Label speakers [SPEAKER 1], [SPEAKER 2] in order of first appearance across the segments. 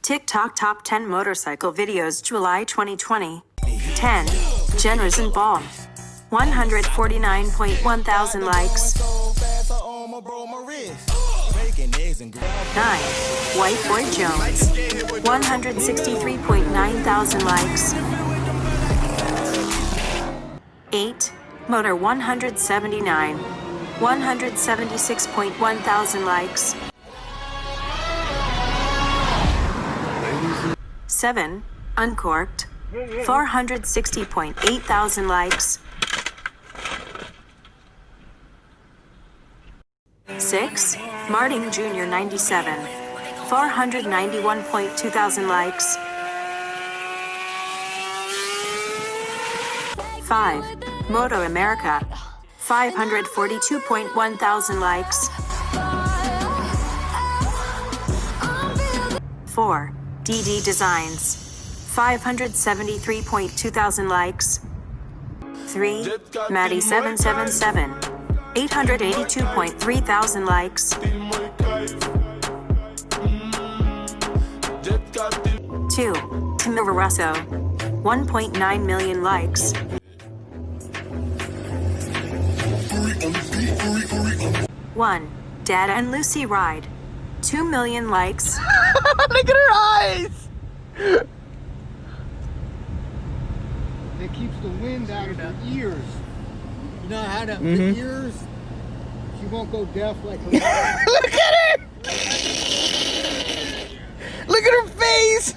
[SPEAKER 1] TikTok Top 10 Motorcycle Videos July 2020. 10. Jenrozenbaum. 149.1 thousand likes. 9. whiteboijones. 163.9 thousand likes. 8. Motor 179. 176.1 thousand likes. 7. Uncorked. 460.8 thousand likes. 6. Martin Jr. 97. 491.2 thousand likes. 5. Motoamerica. 542.1 thousand likes. 4. DD Designs. 573.2 thousand likes. 3. Madi 777. 882.3 thousand likes. 2. Tamirrusso. 1.9 million likes. 1. Dadandlucyride. 2 million likes.
[SPEAKER 2] Look at her eyes!
[SPEAKER 3] It keeps the wind out of her ears. You know how to the ears? She won't go deaf like her.
[SPEAKER 2] Look at her! Look at her face!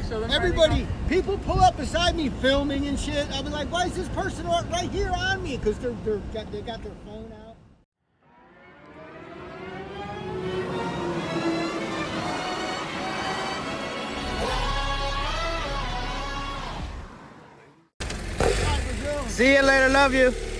[SPEAKER 3] So everybody, people pull up beside me filming and shit. I'll be like, why is this person right here on me? Because they got their phone out.
[SPEAKER 2] See you later, love you.